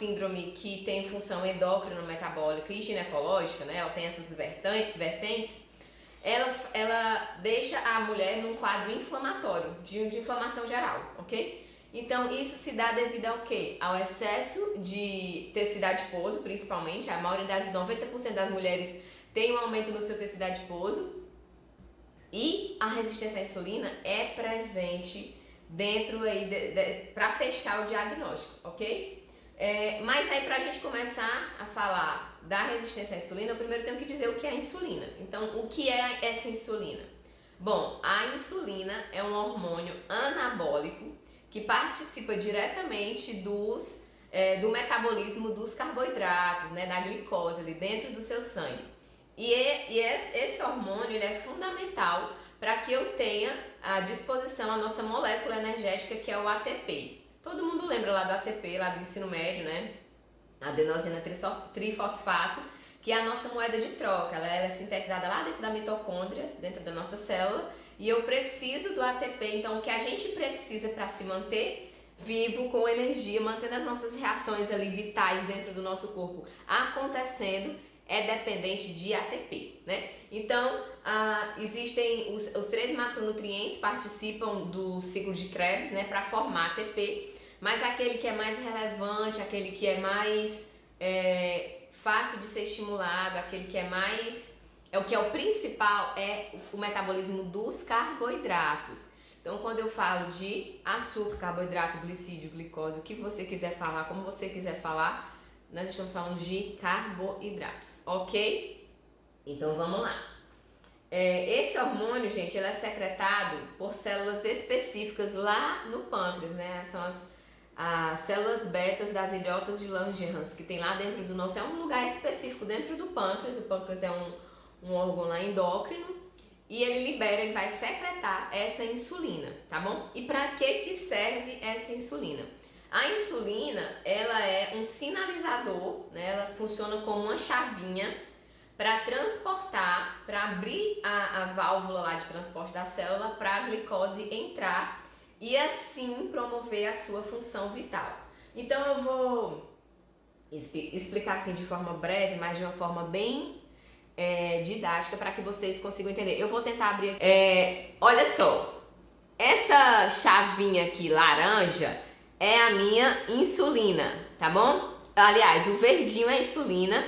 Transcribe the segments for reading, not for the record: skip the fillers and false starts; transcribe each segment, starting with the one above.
síndrome que tem função endócrina, metabólica e ginecológica, né? Ela tem essas vertentes. Ela deixa a mulher num quadro inflamatório, de inflamação geral, ok? Então, isso se dá devido ao quê? Ao excesso de tecido adiposo, principalmente. A maioria 90% das mulheres tem um aumento no seu tecido adiposo. E a resistência à insulina é presente dentro aí, para fechar o diagnóstico, ok? Mas aí, pra gente começar a falar da resistência à insulina, eu primeiro tenho que dizer o que é a insulina. Então, o que é essa insulina? Bom, a insulina é um hormônio anabólico que participa diretamente do metabolismo dos carboidratos, né, da glicose ali dentro do seu sangue. E esse hormônio ele é fundamental para que eu tenha à disposição a nossa molécula energética, que é o ATP. Todo mundo lembra lá do ATP, lá do ensino médio, né? Adenosina trifosfato, que é a nossa moeda de troca. Ela é sintetizada lá dentro da mitocôndria, dentro da nossa célula, e eu preciso do ATP. Então, o que a gente precisa para se manter vivo, com energia, mantendo as nossas reações ali vitais dentro do nosso corpo acontecendo, é dependente de ATP, né? Então, existem os 3 macronutrientes participam do ciclo de Krebs, né, para formar ATP, mas aquele que é mais relevante, aquele que é mais fácil de ser estimulado, aquele que é mais o que é o principal é o metabolismo dos carboidratos. Então, quando eu falo de açúcar, carboidrato, glicídio, glicose, o que você quiser falar, como você quiser falar, nós estamos falando de carboidratos, ok? Então vamos lá. Esse hormônio, gente, ele é secretado por células específicas lá no pâncreas, né? São as células betas das ilhotas de Langerhans, que tem lá dentro do nosso, é um lugar específico dentro do pâncreas. O pâncreas é um órgão lá endócrino e ele vai secretar essa insulina, tá bom? E para que serve essa insulina? A insulina, ela é um sinalizador, né? Ela funciona como uma chavinha para transportar, para abrir a válvula lá de transporte da célula para a glicose entrar e assim promover a sua função vital. Então eu vou explicar assim de forma breve, mas de uma forma bem didática para que vocês consigam entender. Eu vou tentar abrir aqui. Olha só, essa chavinha aqui laranja é a minha insulina, tá bom? Aliás, o verdinho é a insulina,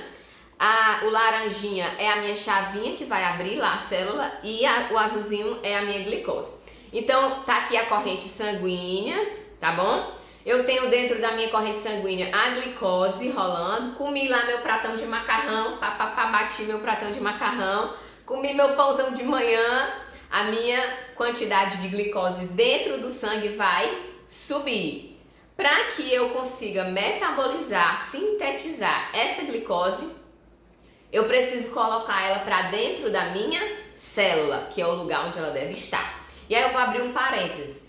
o laranjinha é a minha chavinha que vai abrir lá a célula e o azulzinho é a minha glicose. Então, tá aqui a corrente sanguínea, tá bom? Eu tenho dentro da minha corrente sanguínea a glicose rolando, comi lá meu pratão de macarrão, bati meu pratão de macarrão, comi meu pãozão de manhã, a minha quantidade de glicose dentro do sangue vai subir. Para que eu consiga metabolizar, sintetizar essa glicose, eu preciso colocar ela para dentro da minha célula, que é o lugar onde ela deve estar. E aí eu vou abrir um parêntese.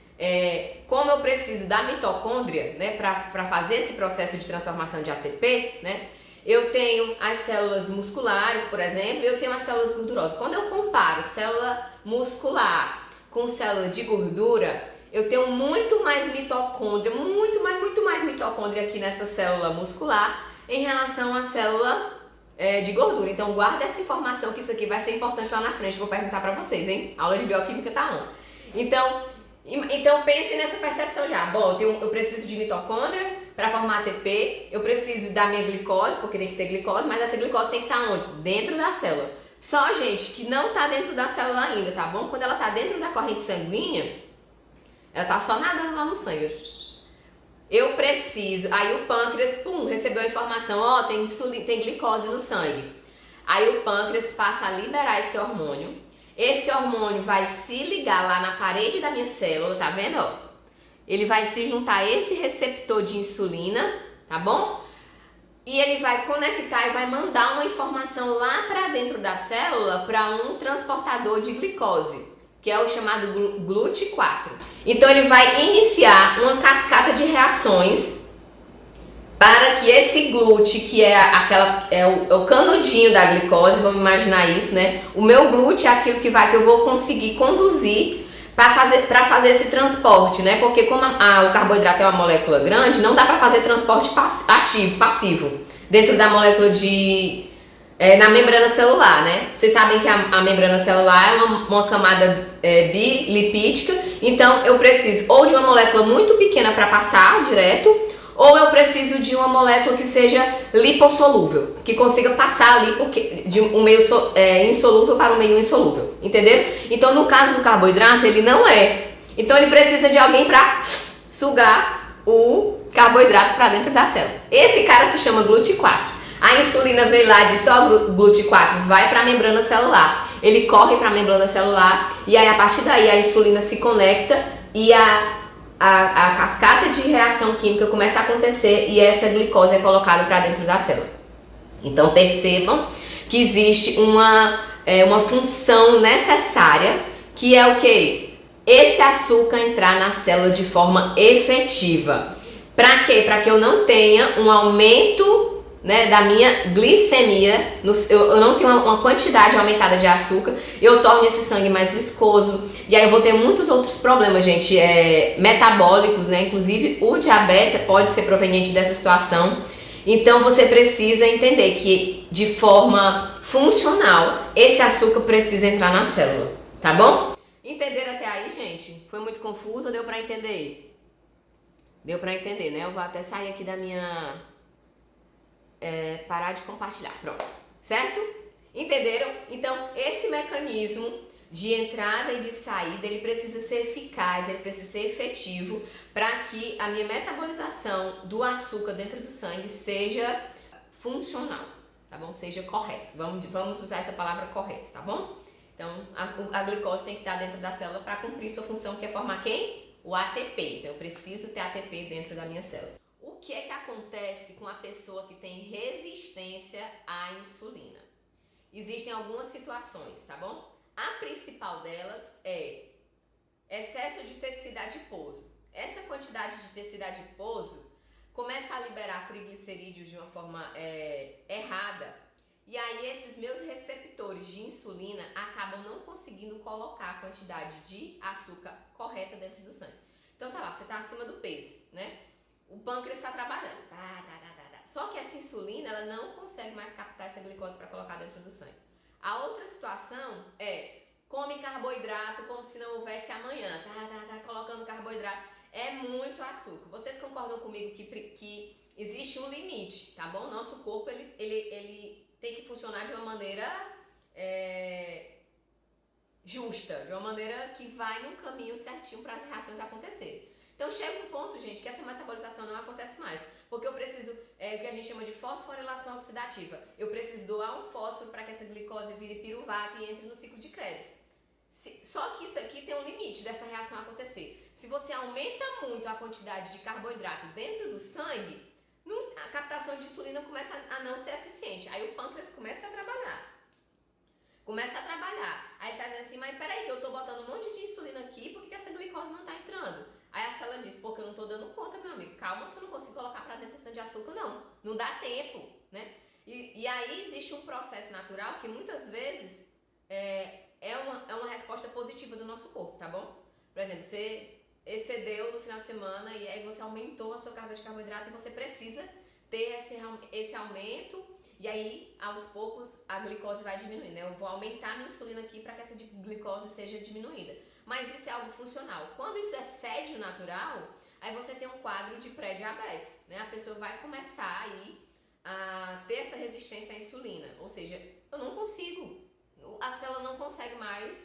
Como eu preciso da mitocôndria, né, para fazer esse processo de transformação de ATP, né, eu tenho as células musculares, por exemplo, e eu tenho as células gordurosas. Quando eu comparo célula muscular com célula de gordura, eu tenho muito mais mitocôndria, muito mais mitocôndria aqui nessa célula muscular em relação à célula de gordura. Então guarda essa informação que isso aqui vai ser importante lá na frente. Vou perguntar pra vocês, hein? A aula de bioquímica tá on. Então pense nessa percepção já. Bom, eu preciso de mitocôndria para formar ATP, eu preciso da minha glicose, porque tem que ter glicose, mas essa glicose tem que estar onde? Dentro da célula. Só, gente, que não tá dentro da célula ainda, tá bom? Quando ela tá dentro da corrente sanguínea, ela tá só nadando lá no sangue. Eu preciso, aí o pâncreas, recebeu a informação, tem insulina, tem glicose no sangue. Aí o pâncreas passa a liberar esse hormônio. Esse hormônio vai se ligar lá na parede da minha célula, tá vendo, ó? Ele vai se juntar a esse receptor de insulina, tá bom? E ele vai conectar e vai mandar uma informação lá para dentro da célula para um transportador de glicose, que é o chamado GLUT4. Então ele vai iniciar uma cascata de reações para que esse GLUT, que é o canudinho da glicose, vamos imaginar isso, né? O meu GLUT é aquilo que eu vou conseguir conduzir para fazer esse transporte, né? Porque como o carboidrato é uma molécula grande, não dá para fazer transporte passivo, dentro da molécula na membrana celular, né? Vocês sabem que a membrana celular é uma camada bilipídica, então eu preciso ou de uma molécula muito pequena para passar direto, ou eu preciso de uma molécula que seja lipossolúvel, que consiga passar ali de um meio insolúvel para um meio insolúvel, entenderam? Então, no caso do carboidrato, ele não é. Então, ele precisa de alguém para sugar o carboidrato para dentro da célula. Esse cara se chama GLUT4. A insulina veio lá de só GLUT4, vai para a membrana celular. Ele corre para a membrana celular e aí, a partir daí, a insulina se conecta e a cascata de reação química começa a acontecer e essa glicose é colocada para dentro da célula. Então percebam que existe uma função necessária, que é o que? Esse açúcar entrar na célula de forma efetiva. Para quê? Para que eu não tenha um aumento, né, da minha glicemia, eu não tenho uma quantidade aumentada de açúcar, eu torno esse sangue mais viscoso, e aí eu vou ter muitos outros problemas, gente, metabólicos, né, inclusive o diabetes pode ser proveniente dessa situação. Então você precisa entender que de forma funcional, esse açúcar precisa entrar na célula, tá bom? Entenderam até aí, gente? Foi muito confuso ou deu pra entender? Deu pra entender, né? Eu vou até sair aqui da minha... parar de compartilhar, pronto, certo? Entenderam? Então, esse mecanismo de entrada e de saída, ele precisa ser eficaz, ele precisa ser efetivo para que a minha metabolização do açúcar dentro do sangue seja funcional, tá bom? Seja correto, vamos usar essa palavra correto, tá bom? Então, a glicose tem que estar dentro da célula para cumprir sua função, que é formar quem? O ATP, então eu preciso ter ATP dentro da minha célula. O que é que acontece com a pessoa que tem resistência à insulina? Existem algumas situações, tá bom? A principal delas é excesso de tecido adiposo. Essa quantidade de tecido adiposo começa a liberar triglicerídeos de uma forma errada, e aí esses meus receptores de insulina acabam não conseguindo colocar a quantidade de açúcar correta dentro do sangue. Então tá lá, você tá acima do peso, né? O pâncreas está trabalhando, só que essa insulina ela não consegue mais captar essa glicose para colocar dentro do sangue. A outra situação é come carboidrato como se não houvesse amanhã, colocando carboidrato, é muito açúcar. Vocês concordam comigo que existe um limite, tá bom? Nosso corpo ele tem que funcionar de uma maneira justa, de uma maneira que vai num caminho certinho para as reações acontecerem. Então chega um ponto, gente, que essa metabolização não acontece mais, porque eu preciso, o que a gente chama de fosforilação oxidativa, eu preciso doar um fósforo para que essa glicose vire piruvato e entre no ciclo de Krebs. Só que isso aqui tem um limite dessa reação acontecer. Se você aumenta muito a quantidade de carboidrato dentro do sangue, a captação de insulina começa a não ser eficiente, aí o pâncreas começa a trabalhar. Aí ele tá dizendo assim, mas peraí, eu tô botando um monte de insulina aqui, por que essa glicose não tá entrando? Aí a célula diz, porque eu não tô dando conta, meu amigo, calma que eu não consigo colocar pra dentro esse tanto de açúcar, não dá tempo, né? E aí existe um processo natural que muitas vezes é uma resposta positiva do nosso corpo, tá bom? Por exemplo, você excedeu no final de semana e aí você aumentou a sua carga de carboidrato e você precisa ter esse aumento. E aí, aos poucos, a glicose vai diminuindo, né? Eu vou aumentar a minha insulina aqui para que essa glicose seja diminuída. Mas isso é algo funcional. Quando isso excede o natural, aí você tem um quadro de pré-diabetes, né? A pessoa vai começar aí a ter essa resistência à insulina. Ou seja, eu não consigo, a célula não consegue mais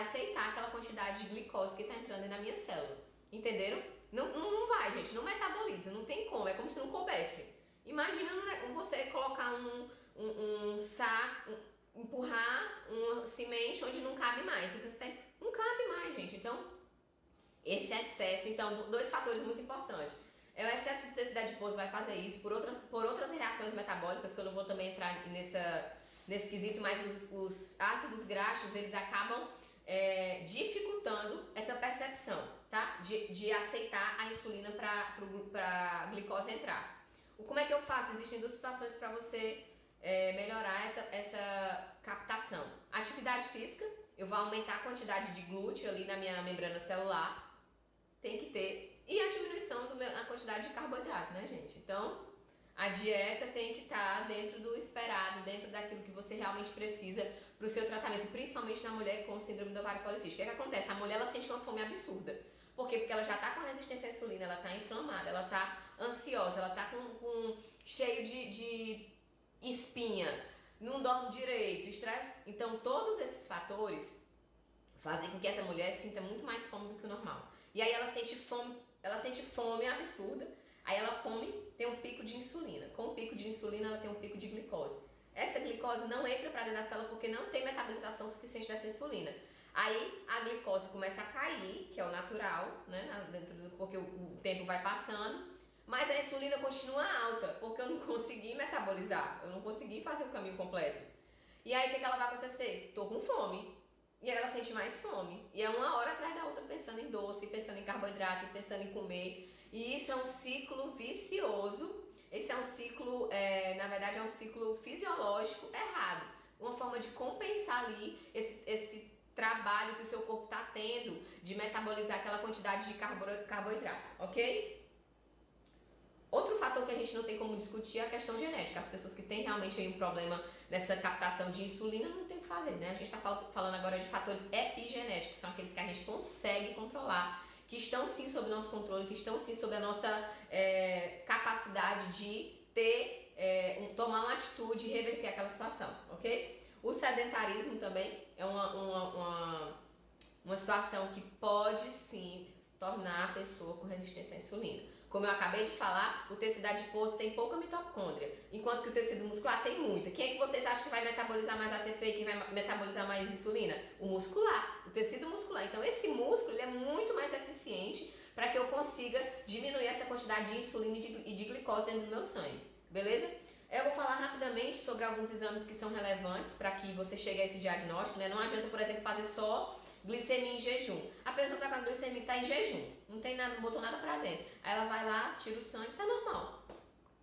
aceitar aquela quantidade de glicose que está entrando na minha célula. Entenderam? Não vai, gente, não metaboliza, não tem como, é como se não coubesse. Imagina você colocar um saco, empurrar uma semente onde não cabe mais. E você não cabe mais, gente. Então, esse excesso, então, dois fatores muito importantes. O excesso de tecido adiposo vai fazer isso por outras reações metabólicas, que eu não vou também entrar nesse quesito, mas os ácidos graxos, eles acabam dificultando essa percepção, tá? De aceitar a insulina para a glicose entrar. Como é que eu faço? Existem duas situações para você melhorar essa captação. Atividade física, eu vou aumentar a quantidade de glúten ali na minha membrana celular, tem que ter, e a diminuição da quantidade de carboidrato, né, gente? Então, a dieta tem que estar dentro do esperado, dentro daquilo que você realmente precisa para o seu tratamento, principalmente na mulher com síndrome do ovário policístico. O que acontece? A mulher ela sente uma fome absurda. Por quê? Porque ela já está com resistência à insulina, ela está inflamada, ela está ansiosa, ela está cheio de espinha, não dorme direito, estresse. Então, todos esses fatores fazem com que essa mulher sinta muito mais fome do que o normal. E aí ela sente fome absurda. Aí ela come, tem um pico de insulina. Com o pico de insulina, ela tem um pico de glicose. Essa glicose não entra para dentro da célula porque não tem metabolização suficiente dessa insulina. Aí a glicose começa a cair, que é o natural, né? Porque o tempo vai passando. Mas a insulina continua alta, porque eu não consegui metabolizar. Eu não consegui fazer o caminho completo. E aí o que ela vai acontecer? Tô com fome. E aí ela sente mais fome. E é uma hora atrás da outra pensando em doce, pensando em carboidrato, pensando em comer. E isso é um ciclo vicioso, esse é um ciclo, na verdade é um ciclo fisiológico errado. Uma forma de compensar ali esse trabalho que o seu corpo está tendo de metabolizar aquela quantidade de carboidrato, ok? Outro fator que a gente não tem como discutir é a questão genética. As pessoas que têm realmente aí um problema nessa captação de insulina não tem o que fazer, né? A gente está falando agora de fatores epigenéticos, que são aqueles que a gente consegue controlar, que estão sim sob nosso controle, que estão sim sob a nossa capacidade de tomar uma atitude e reverter aquela situação, ok? O sedentarismo também é uma situação que pode sim tornar a pessoa com resistência à insulina. Como eu acabei de falar, o tecido adiposo tem pouca mitocôndria, enquanto que o tecido muscular tem muita. Quem é que vocês acham que vai metabolizar mais ATP, quem vai metabolizar mais insulina? O muscular, o tecido muscular. Então esse músculo ele é muito mais eficiente para que eu consiga diminuir essa quantidade de insulina e de glicose dentro do meu sangue, beleza? Eu vou falar rapidamente sobre alguns exames que são relevantes para que você chegue a esse diagnóstico, né? Não adianta, por exemplo, fazer só glicemia em jejum. A pessoa tá com a glicemia, tá em jejum, não tem nada, não botou nada pra dentro. Aí ela vai lá, tira o sangue, tá normal.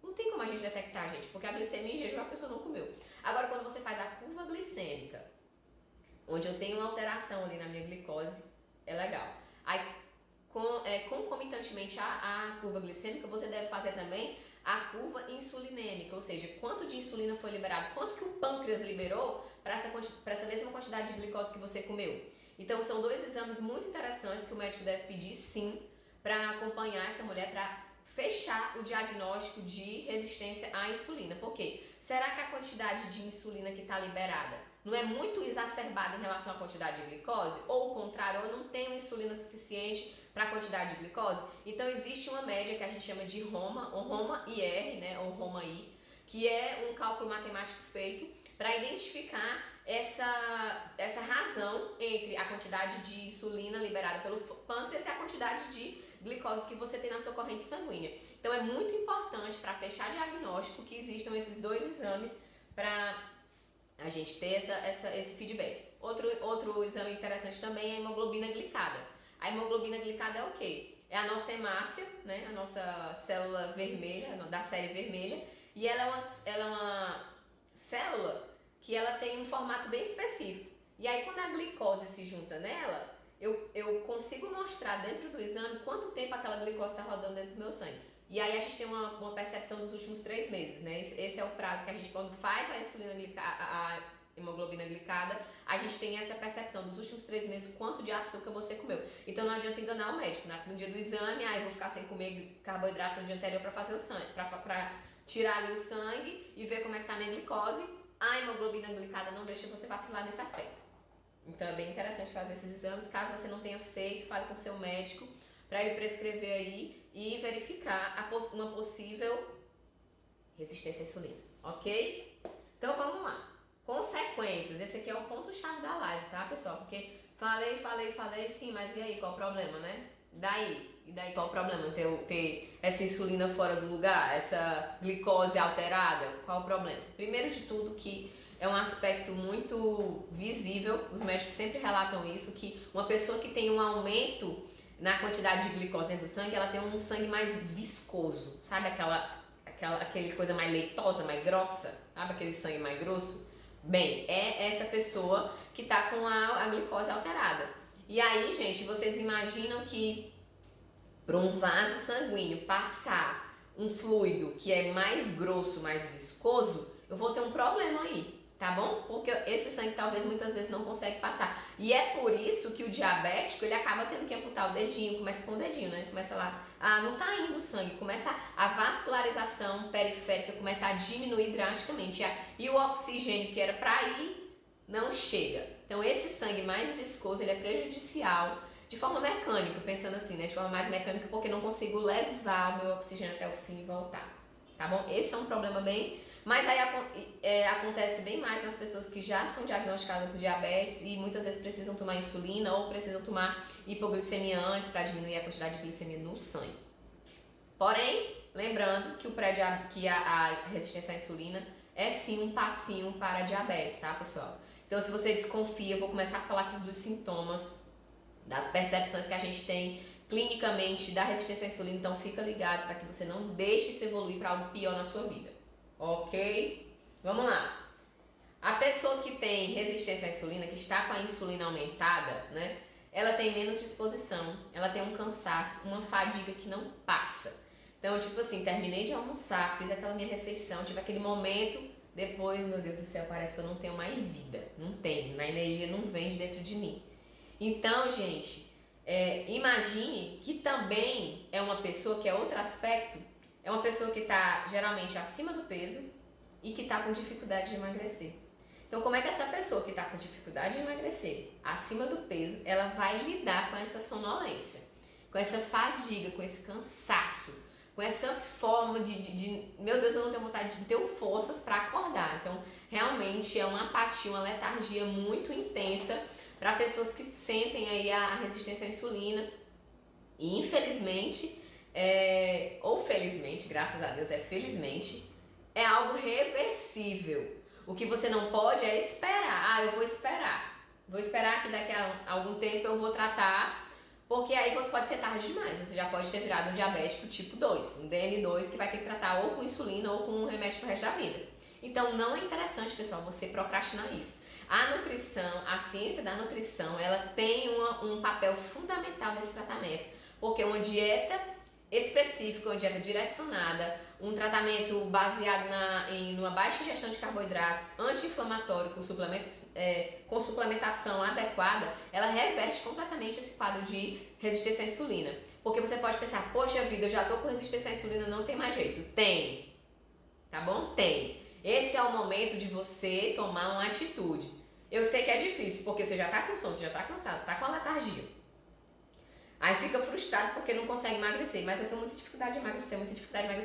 Não tem como a gente detectar, gente, porque a glicemia em jejum a pessoa não comeu. Agora, quando você faz a curva glicêmica, onde eu tenho uma alteração ali na minha glicose, é legal. Aí, concomitantemente à curva glicêmica, você deve fazer também a curva insulinêmica, ou seja, quanto de insulina foi liberado, quanto que o pâncreas liberou para essa mesma quantidade de glicose que você comeu. Então são dois exames muito interessantes que o médico deve pedir sim para acompanhar essa mulher, para fechar o diagnóstico de resistência à insulina. Por quê? Será que a quantidade de insulina que está liberada não é muito exacerbada em relação à quantidade de glicose? Ou o contrário, eu não tenho insulina suficiente para a quantidade de glicose? Então existe uma média que a gente chama de ROMA, ou ROMA-IR, né, ou ROMA-I, que é um cálculo matemático feito para identificar essa razão entre a quantidade de insulina liberada pelo pâncreas e a quantidade de glicose que você tem na sua corrente sanguínea. Então é muito importante para fechar diagnóstico que existam esses dois exames para a gente ter esse feedback. Outro exame interessante também é a hemoglobina glicada. A hemoglobina glicada é o quê? É a nossa hemácia, né? A nossa célula vermelha, da série vermelha, e ela é uma célula que ela tem um formato bem específico. E aí quando a glicose se junta nela, eu consigo mostrar dentro do exame quanto tempo aquela glicose está rodando dentro do meu sangue. E aí a gente tem uma percepção dos últimos 3 meses, né? Esse é o prazo que a gente, quando faz a insulina glicada, a hemoglobina glicada, a gente tem essa percepção dos últimos 3 meses, quanto de açúcar você comeu. Então não adianta enganar o médico, né? No dia do exame, eu vou ficar sem comer carboidrato no dia anterior para fazer o sangue, para tirar ali o sangue e ver como é que tá a minha glicose. A hemoglobina glicada não deixa você vacilar nesse aspecto. Então é bem interessante fazer esses exames. Caso você não tenha feito, fale com seu médico para ele prescrever aí e verificar uma possível resistência à insulina, ok? Então vamos lá. Consequências, esse aqui é o ponto-chave da live, tá, pessoal? Porque falei, sim, mas e aí, qual o problema, né? E daí qual o problema? Ter essa insulina fora do lugar, essa glicose alterada, qual o problema? Primeiro de tudo que é um aspecto muito visível, os médicos sempre relatam isso, que uma pessoa que tem um aumento na quantidade de glicose dentro do sangue, ela tem um sangue mais viscoso, sabe aquele coisa mais leitosa, mais grossa, sabe aquele sangue mais grosso? Bem, é essa pessoa que tá com a glicose alterada. E aí, gente, vocês imaginam que para um vaso sanguíneo passar um fluido que é mais grosso, mais viscoso, eu vou ter um problema aí, tá bom? Porque esse sangue talvez muitas vezes não consegue passar. E é por isso que o diabético, ele acaba tendo que amputar o dedinho, começa com o dedinho, né? Começa lá, não tá indo o sangue, começa a vascularização periférica, começa a diminuir drasticamente. E o oxigênio que era para ir, não chega. Então esse sangue mais viscoso, ele é prejudicial de forma mecânica, pensando assim, né? De forma mais mecânica, porque não consigo levar o meu oxigênio até o fim e voltar, tá bom? Esse é um problema bem... Mas aí acontece bem mais nas pessoas que já são diagnosticadas com diabetes e muitas vezes precisam tomar insulina ou precisam tomar hipoglicemia antes para diminuir a quantidade de glicemia no sangue. Porém, lembrando que a resistência à insulina é sim um passinho para a diabetes, tá, pessoal? Então, se você desconfia, eu vou começar a falar aqui dos sintomas, das percepções que a gente tem clinicamente da resistência à insulina, então fica ligado para que você não deixe isso evoluir para algo pior na sua vida, ok? Vamos lá. A pessoa que tem resistência à insulina, que está com a insulina aumentada, né? Ela tem menos disposição, ela tem um cansaço, uma fadiga que não passa. Então, tipo assim, terminei de almoçar, fiz aquela minha refeição, tive aquele momento, depois, meu Deus do céu, parece que eu não tenho mais vida. Não tenho, a energia não vem de dentro de mim. Então, gente, imagine que também é uma pessoa que é outro aspecto, é uma pessoa que está geralmente acima do peso e que está com dificuldade de emagrecer. Então, como é que essa pessoa que está com dificuldade de emagrecer, acima do peso, ela vai lidar com essa sonolência, com essa fadiga, com esse cansaço, com essa forma de meu Deus, eu não tenho vontade de ter forças para acordar. Então, realmente é uma apatia, uma letargia muito intensa para pessoas que sentem aí a resistência à insulina. E infelizmente, ou felizmente, graças a Deus, felizmente, é algo reversível. O que você não pode é esperar. Eu vou esperar. Vou esperar que daqui a algum tempo eu vou tratar, porque aí pode ser tarde demais. Você já pode ter virado um diabético tipo 2, um DM2, que vai ter que tratar ou com insulina ou com um remédio pro resto da vida. Então não é interessante, pessoal, você procrastinar isso. A nutrição, a ciência da nutrição, ela tem um papel fundamental nesse tratamento, porque uma dieta específica, uma dieta direcionada, um tratamento baseado em uma baixa ingestão de carboidratos, anti-inflamatório, com suplementação adequada, ela reverte completamente esse quadro de resistência à insulina. Porque você pode pensar, poxa vida, eu já tô com resistência à insulina, não tem mais jeito. Tem, tá bom? Tem. Esse é o momento de você tomar uma atitude. Eu sei que é difícil, porque você já tá com sono, você já tá cansado, tá com a letargia. Aí fica frustrado porque não consegue emagrecer, mas eu tenho muita dificuldade de emagrecer,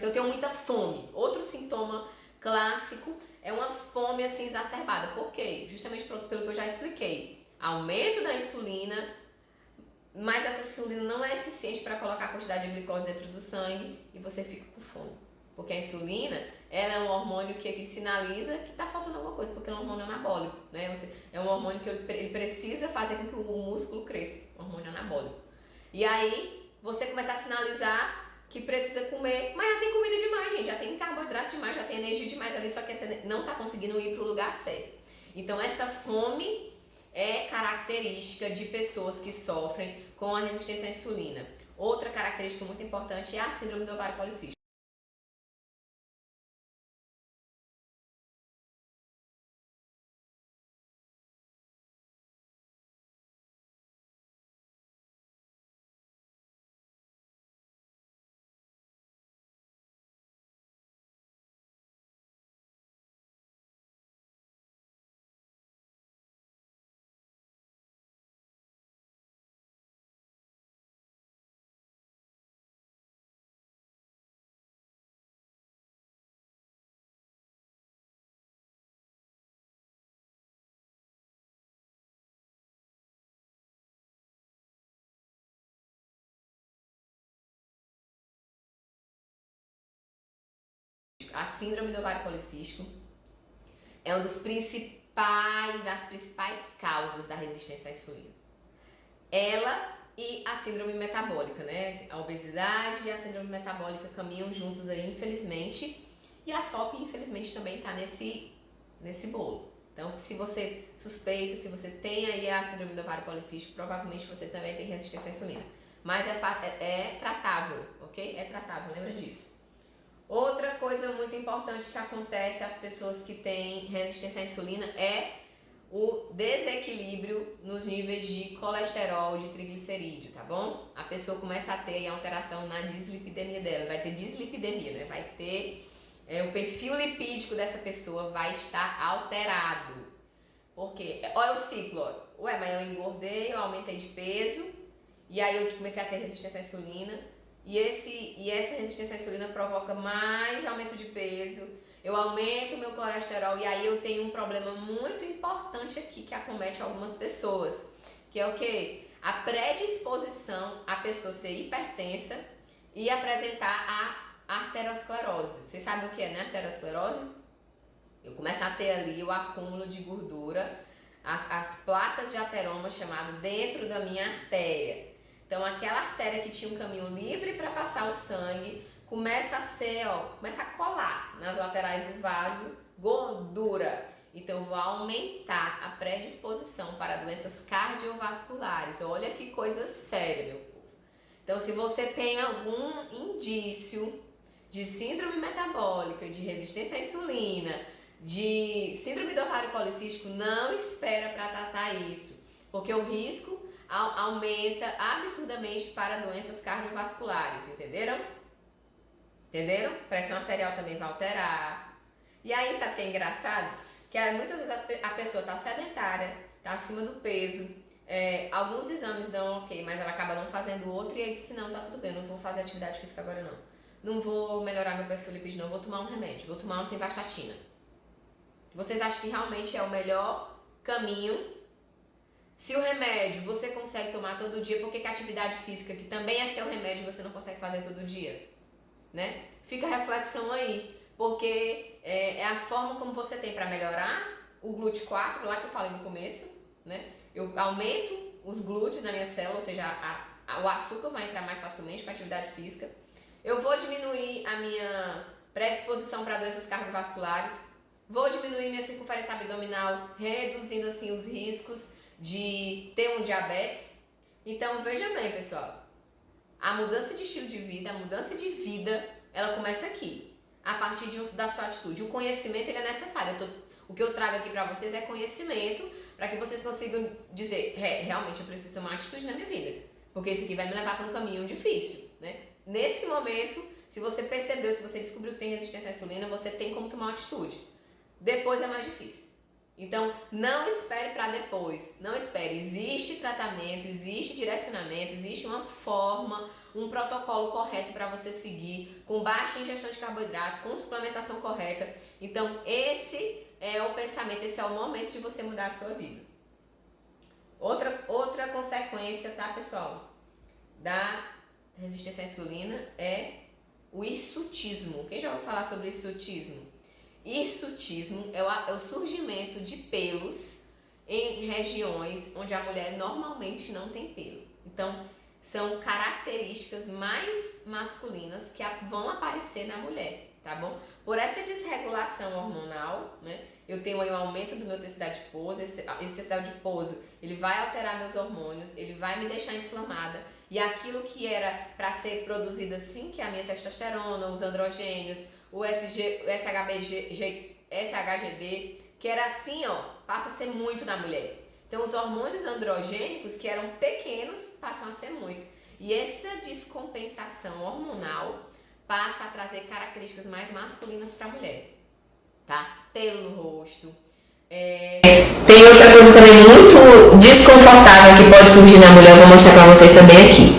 eu tenho muita fome. Outro sintoma clássico é uma fome assim exacerbada. Por quê? Justamente pelo que eu já expliquei. Aumento da insulina, mas essa insulina não é eficiente para colocar a quantidade de glicose dentro do sangue e você fica com fome. Porque a insulina, ela é um hormônio que sinaliza que está faltando alguma coisa, porque é um hormônio anabólico, né? É um hormônio que ele precisa fazer com que o músculo cresça, hormônio anabólico. E aí, você começa a sinalizar que precisa comer, mas já tem comida demais, gente, já tem carboidrato demais, já tem energia demais ali, só que você não está conseguindo ir para o lugar certo. Então, essa fome é característica de pessoas que sofrem com a resistência à insulina. Outra característica muito importante é a síndrome do ovário policístico. A síndrome do ovário policístico é uma das principais causas da resistência à insulina. Ela e a síndrome metabólica, né? A obesidade e a síndrome metabólica caminham juntos aí, infelizmente. E a SOP, infelizmente, também está nesse bolo, Então, se você suspeita, se você tem aí a síndrome do ovário policístico, provavelmente você também tem resistência à insulina. Mas é tratável, ok? É tratável, lembra disso. Outra coisa muito importante que acontece às pessoas que têm resistência à insulina é o desequilíbrio nos níveis de colesterol, de triglicerídeo, tá bom? A pessoa começa a ter alteração na dislipidemia dela, vai ter dislipidemia, né? Vai ter o perfil lipídico dessa pessoa vai estar alterado. Por quê? Olha o ciclo, ó. Ué, mas eu engordei, eu aumentei de peso, e aí eu comecei a ter resistência à insulina, e essa resistência à insulina provoca mais aumento de peso, eu aumento o meu colesterol, e aí eu tenho um problema muito importante aqui que acomete algumas pessoas, que é o quê? A predisposição a pessoa ser hipertensa e apresentar a arteriosclerose. Vocês sabem o que é, né, arteriosclerose? Eu começo a ter ali o acúmulo de gordura, as placas de ateroma chamado dentro da minha artéria. Então aquela artéria que tinha um caminho livre para passar o sangue, começa a colar nas laterais do vaso gordura. Então eu vou aumentar a predisposição para doenças cardiovasculares. Olha que coisa séria, meu povo. Então se você tem algum indício de síndrome metabólica, de resistência à insulina, de síndrome do ovário policístico, não espera para tratar isso, porque o risco aumenta absurdamente para doenças cardiovasculares, entenderam? Entenderam? Pressão arterial também vai alterar. E aí, sabe o que é engraçado? Que muitas vezes a pessoa está sedentária, está acima do peso, alguns exames dão ok, mas ela acaba não fazendo outro e aí diz assim, não, tá tudo bem, não vou fazer atividade física agora não vou melhorar meu perfil lipídico, não, vou tomar um remédio, vou tomar uma simvastatina. Vocês acham que realmente é o melhor caminho? Se o remédio você consegue tomar todo dia, por que a atividade física, que também é seu remédio, você não consegue fazer todo dia? Né? Fica a reflexão aí, porque é a forma como você tem para melhorar o glúteo 4, lá que eu falei no começo, né? Eu aumento os glúteos na minha célula, ou seja, o açúcar vai entrar mais facilmente com a atividade física. Eu vou diminuir a minha predisposição para doenças cardiovasculares, vou diminuir minha circunferência abdominal, reduzindo assim os riscos de ter um diabetes. Então veja bem, pessoal, a mudança de estilo de vida, a mudança de vida, ela começa aqui, a partir da sua atitude. O conhecimento ele é necessário. O que eu trago aqui para vocês é conhecimento, para que vocês consigam dizer, realmente eu preciso tomar uma atitude na minha vida, porque isso aqui vai me levar para um caminho difícil, né? Nesse momento, se você percebeu, se você descobriu que tem resistência à insulina, você tem como tomar uma atitude. Depois é mais difícil. Então, não espere para depois, não espere. Existe tratamento, existe direcionamento, existe uma forma, um protocolo correto para você seguir, com baixa ingestão de carboidrato, com suplementação correta. Então, esse é o pensamento, esse é o momento de você mudar a sua vida. Outra consequência, tá, pessoal, da resistência à insulina é o hirsutismo. Quem já ouviu falar sobre hirsutismo? Hirsutismo é o surgimento de pelos em regiões onde a mulher normalmente não tem pelo. Então, são características mais masculinas que vão aparecer na mulher, tá bom? Por essa desregulação hormonal, né? Eu tenho aí um aumento do meu tecido adiposo, esse tecido adiposo, ele vai alterar meus hormônios, ele vai me deixar inflamada, e aquilo que era para ser produzido assim, que é a minha testosterona, os androgênios, o SHGB, que era assim, ó, passa a ser muito na mulher. Então os hormônios androgênicos, que eram pequenos, passam a ser muito. E essa descompensação hormonal passa a trazer características mais masculinas para a mulher, tá? Pelo no rosto. Tem outra coisa também muito desconfortável que pode surgir na mulher, eu vou mostrar para vocês também aqui,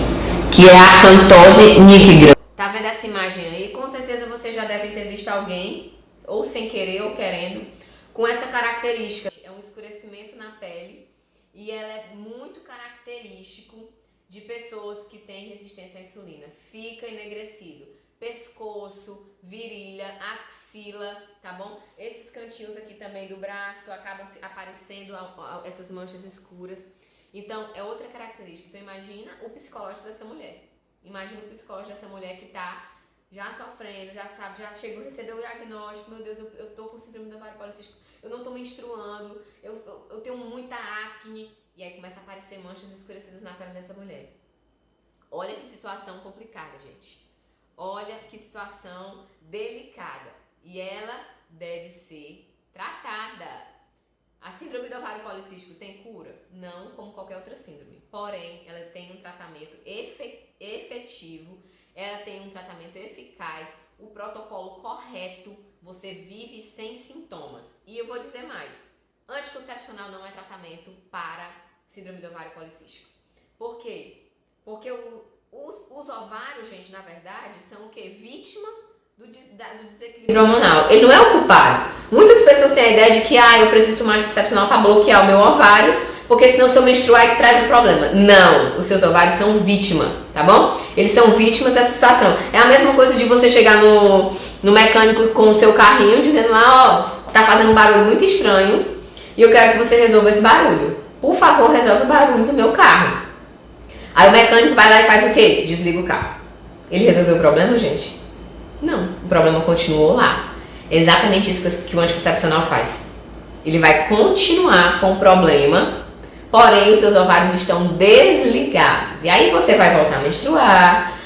que é a acantose nigricans. Tá vendo essa imagem aí? Com certeza vocês já devem ter visto alguém, ou sem querer ou querendo, com essa característica. É um escurecimento na pele e ela é muito característico de pessoas que têm resistência à insulina. Fica enegrecido. Pescoço, virilha, axila, tá bom? Esses cantinhos aqui também do braço acabam aparecendo essas manchas escuras. Então, é outra característica. Então, imagina o psicológico dessa mulher. Imagina o psicológico dessa mulher que tá já sofrendo, já sabe, já chegou a receber o diagnóstico, meu Deus, eu tô com síndrome do ovário policístico, eu não tô menstruando, eu tenho muita acne, e aí começa a aparecer manchas escurecidas na pele dessa mulher. Olha que situação complicada, gente. Olha que situação delicada. E ela deve ser tratada. A síndrome do ovário policístico tem cura? Não, como qualquer outra síndrome. Porém, ela tem um tratamento efetivo, ela tem um tratamento eficaz, o protocolo correto, você vive sem sintomas. E eu vou dizer mais, anticoncepcional não é tratamento para síndrome do ovário policístico. Por quê? Porque os ovários, gente, na verdade, são o quê? Vítima do desequilíbrio hormonal. Ele não é o culpado. Muitas pessoas têm a ideia de que eu preciso tomar anticoncepcional para bloquear o meu ovário, porque senão se eu menstruar é que traz o problema. Não, os seus ovários são vítima, tá bom? Eles são vítimas dessa situação. É a mesma coisa de você chegar no mecânico com o seu carrinho, dizendo lá, tá fazendo um barulho muito estranho e eu quero que você resolva esse barulho. Por favor, resolve o barulho do meu carro. Aí o mecânico vai lá e faz o quê? Desliga o carro. Ele resolveu o problema, gente? Não, o problema continuou lá. É exatamente isso que o anticoncepcional faz. Ele vai continuar com o problema, porém os seus ovários estão desligados. E aí você vai voltar a menstruar,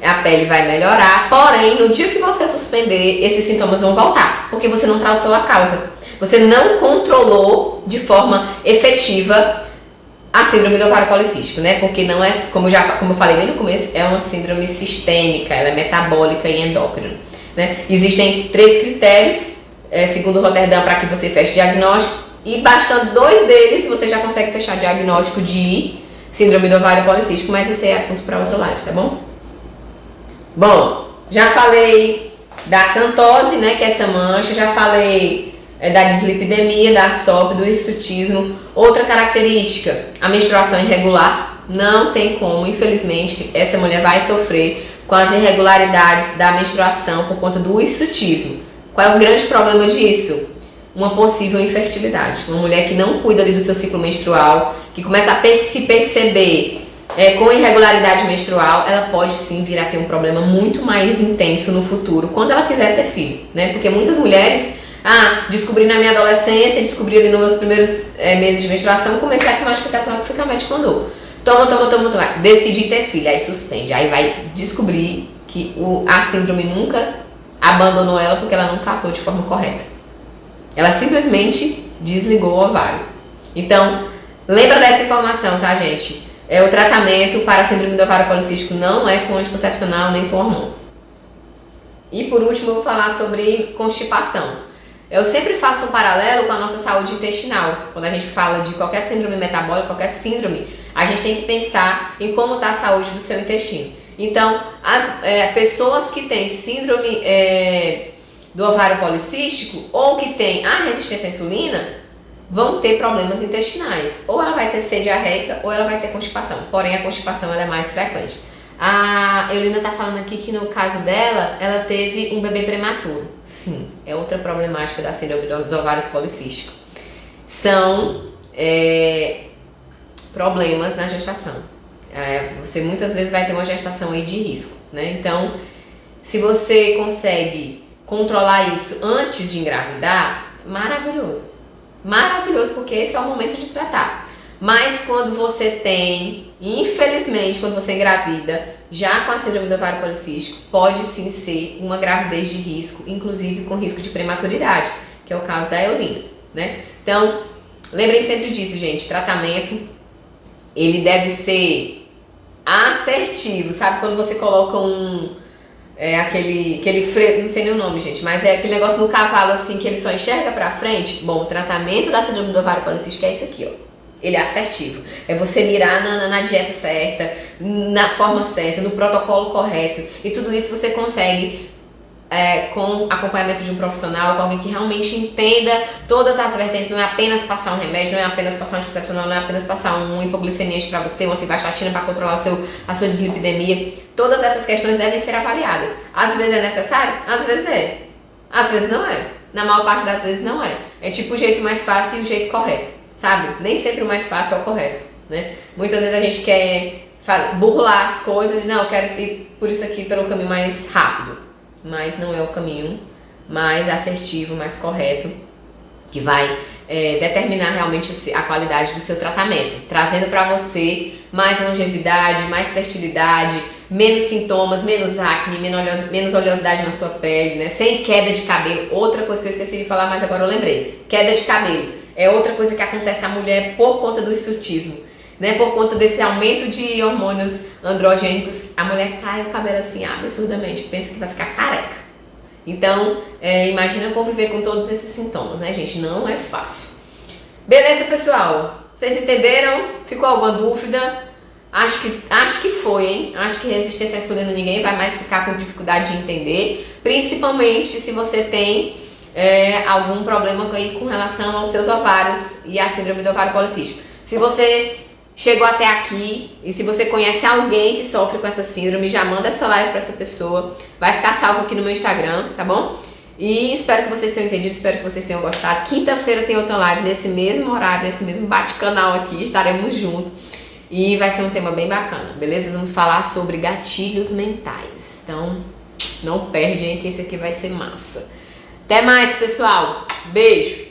a pele vai melhorar, porém no dia que você suspender, esses sintomas vão voltar, porque você não tratou a causa. Você não controlou de forma efetiva a síndrome do ovário policístico, né? Porque não é, como eu falei bem no começo, é uma síndrome sistêmica, ela é metabólica e endócrina, né? Existem 3 critérios, segundo o Rotterdam, para que você feche diagnóstico, e bastando 2 deles, você já consegue fechar diagnóstico de síndrome do ovário policístico, mas isso é assunto para outra live, tá bom? Bom, já falei da acantose, né, que é essa mancha, já falei da dislipidemia, da SOP, do hirsutismo. Outra característica, a menstruação irregular. Não tem como, infelizmente, essa mulher vai sofrer com as irregularidades da menstruação por conta do hirsutismo. Qual é o grande problema disso? Uma possível infertilidade. Uma mulher que não cuida ali do seu ciclo menstrual, que começa a se perceber com irregularidade menstrual, ela pode sim vir a ter um problema muito mais intenso no futuro, quando ela quiser ter filho, né? Porque muitas mulheres descobri na minha adolescência, descobri ali nos meus primeiros meses de menstruação, comecei a tomar anticoncepcional porque o médico mandou. Toma, decidi ter filho, aí suspende, aí vai descobrir que a síndrome nunca abandonou ela porque ela não tratou de forma correta. Ela simplesmente desligou o ovário. Então, lembra dessa informação, tá, gente? O tratamento para a síndrome do ovário policístico não é com anticoncepcional nem com hormônio. E por último, eu vou falar sobre constipação. Eu sempre faço um paralelo com a nossa saúde intestinal. Quando a gente fala de qualquer síndrome metabólica, qualquer síndrome, a gente tem que pensar em como está a saúde do seu intestino. Então, as pessoas que têm síndrome do ovário policístico ou que têm a resistência à insulina vão ter problemas intestinais. Ou ela vai ter sede diarreica ou ela vai ter constipação. Porém, a constipação ela é mais frequente. A Eulina está falando aqui que no caso dela, ela teve um bebê prematuro. Sim, é outra problemática da síndrome dos ovários policísticos. São problemas na gestação. Você muitas vezes vai ter uma gestação aí de risco, né? Então, se você consegue controlar isso antes de engravidar, maravilhoso. Maravilhoso, porque esse é o momento de tratar. Mas quando você tem, infelizmente, quando você engravida, já com a síndrome do ovário policístico, pode sim ser uma gravidez de risco, inclusive com risco de prematuridade, que é o caso da Eulina, né? Então, lembrem sempre disso, gente. Tratamento, ele deve ser assertivo, sabe? Quando você coloca aquele freio, não sei nem o nome, gente, mas é aquele negócio no cavalo, assim, que ele só enxerga pra frente. Bom, o tratamento da síndrome do ovário policístico é esse aqui, ó. Ele é assertivo. É você mirar na dieta certa, na forma certa, no protocolo correto. E tudo isso você consegue com acompanhamento de um profissional, com alguém que realmente entenda todas as vertentes. Não é apenas passar um remédio, não é apenas passar um anticoncepcional, não é apenas passar um hipoglicemiante para você, uma civastatina para controlar a sua dislipidemia. Todas essas questões devem ser avaliadas. Às vezes é necessário, às vezes é. Às vezes não é. Na maior parte das vezes não é. É tipo o jeito mais fácil e o jeito correto. Sabe? Nem sempre o mais fácil é o correto, né? Muitas vezes a gente quer burlar as coisas, não, eu quero ir por isso aqui pelo caminho mais rápido, mas não é o caminho mais assertivo, mais correto, que vai determinar realmente a qualidade do seu tratamento, trazendo para você mais longevidade, mais fertilidade, menos sintomas, menos acne, menos oleosidade na sua pele, né? Sem queda de cabelo. Outra coisa que eu esqueci de falar, mas agora eu lembrei, queda de cabelo é outra coisa que acontece à mulher por conta do hirsutismo, né? Por conta desse aumento de hormônios androgênicos, a mulher cai o cabelo assim absurdamente, pensa que vai ficar careca. Então, imagina conviver com todos esses sintomas, né, gente? Não é fácil. Beleza, pessoal? Vocês entenderam? Ficou alguma dúvida? Acho que foi, hein? Acho que resistência à insulina ninguém vai mais ficar com dificuldade de entender, principalmente se você tem algum problema aí com relação aos seus ovários e a síndrome do ovário policístico. Se você chegou até aqui e se você conhece alguém que sofre com essa síndrome, já manda essa live para essa pessoa. Vai ficar salvo aqui no meu Instagram, tá bom? E espero que vocês tenham entendido, espero que vocês tenham gostado. Quinta-feira tem outra live nesse mesmo horário, nesse mesmo bate-canal aqui, estaremos juntos. E vai ser um tema bem bacana, beleza? Vamos falar sobre gatilhos mentais. Então, não perde, hein, que esse aqui vai ser massa. Até mais, pessoal. Beijo!